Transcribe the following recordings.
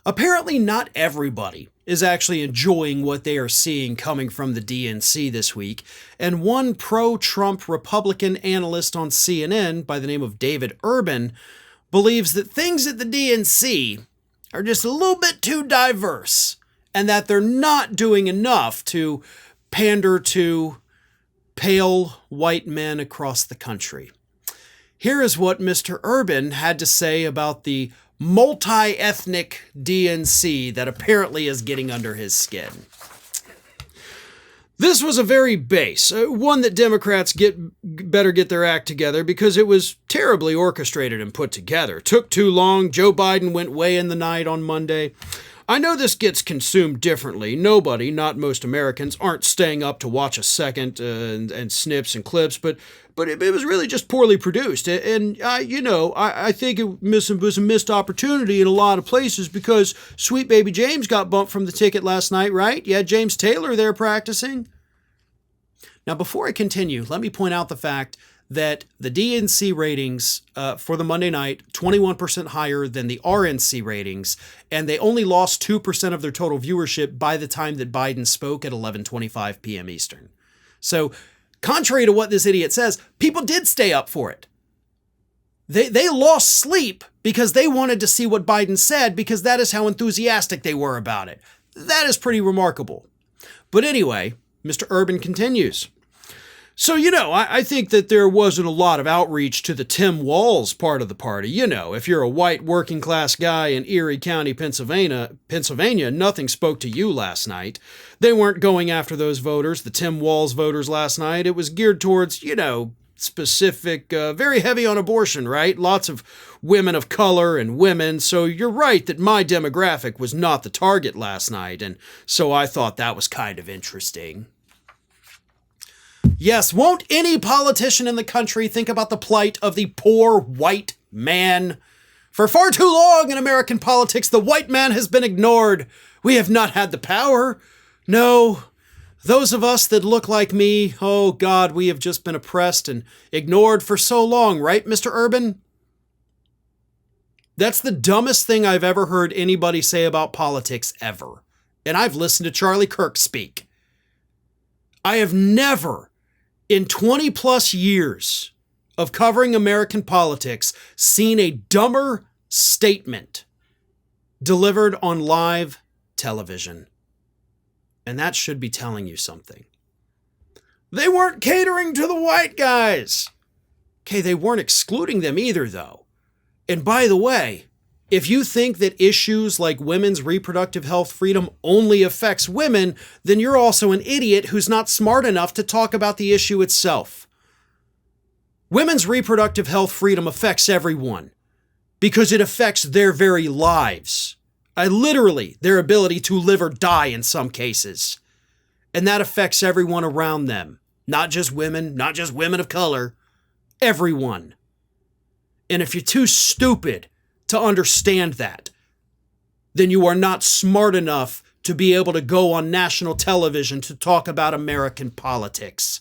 Apparently not everybody is actually enjoying what they are seeing coming from the DNC this week, and one pro-Trump Republican analyst on CNN by the name of David Urban believes that things at the DNC are just a little bit too diverse, and that they're not doing enough to pander to pale white men across the country. Here is what Mr. Urban had to say about the multi-ethnic DNC that apparently is getting under his skin. This was a very base, one that Democrats better get their act together because it was terribly orchestrated and put together. Took too long. Joe Biden went way in the night on Monday. I know this gets consumed differently. Nobody, not most Americans, aren't staying up to watch a second and snips and clips, but it was really just poorly produced. And I think it was a missed opportunity in a lot of places because Sweet Baby James got bumped from the ticket last night, right? Yeah, James Taylor there practicing. Now, before I continue, let me point out the fact that the DNC ratings for the Monday night, 21% higher than the RNC ratings, and they only lost 2% of their total viewership by the time that Biden spoke at 11:25 p.m. Eastern. So, contrary to what this idiot says, people did stay up for it. They lost sleep because they wanted to see what Biden said because that is how enthusiastic they were about it. That is pretty remarkable. But anyway, Mr. Urban continues. So, I think that there wasn't a lot of outreach to the Tim Walz part of the party. If you're a white working class guy in Erie County, Pennsylvania, nothing spoke to you last night. They weren't going after those voters, the Tim Walz voters last night. It was geared towards, specific, very heavy on abortion, right? Lots of women of color and women. So you're right that my demographic was not the target last night. And so I thought that was kind of interesting. Yes, won't any politician in the country think about the plight of the poor white man? For far too long in American politics, the white man has been ignored. We have not had the power. No, those of us that look like me, oh God, we have just been oppressed and ignored for so long, right, Mr. Urban? That's the dumbest thing I've ever heard anybody say about politics ever. And I've listened to Charlie Kirk speak. I have never, in 20 plus years of covering American politics, seen a dumber statement delivered on live television. And that should be telling you something. They weren't catering to the white guys. Okay, they weren't excluding them either, though. And by the way, if you think that issues like women's reproductive health freedom only affects women, then you're also an idiot who's not smart enough to talk about the issue itself. Women's reproductive health freedom affects everyone because it affects their very lives. Literally, their ability to live or die in some cases. And that affects everyone around them. Not just women, not just women of color. Everyone. And if you're too stupid to understand that, then you are not smart enough to be able to go on national television to talk about American politics.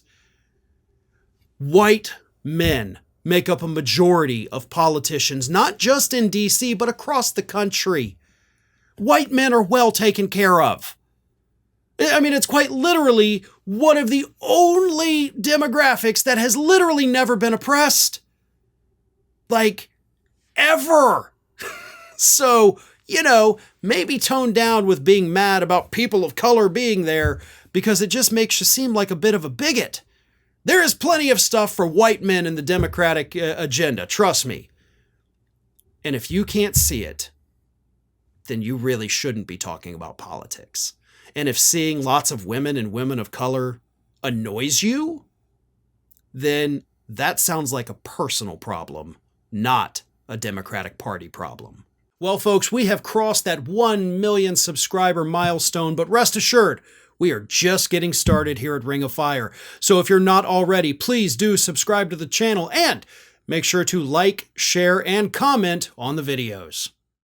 White men make up a majority of politicians, not just in DC, but across the country. White men are well taken care of. I mean, it's quite literally one of the only demographics that has literally never been oppressed. Like, ever. So, maybe tone down with being mad about people of color being there because it just makes you seem like a bit of a bigot. There is plenty of stuff for white men in the Democratic agenda, trust me. And if you can't see it, then you really shouldn't be talking about politics. And if seeing lots of women and women of color annoys you, then that sounds like a personal problem, not a Democratic Party problem. Well, folks, we have crossed that 1 million subscriber milestone, but rest assured, we are just getting started here at Ring of Fire. So if you're not already, please do subscribe to the channel and make sure to like, share, and comment on the videos.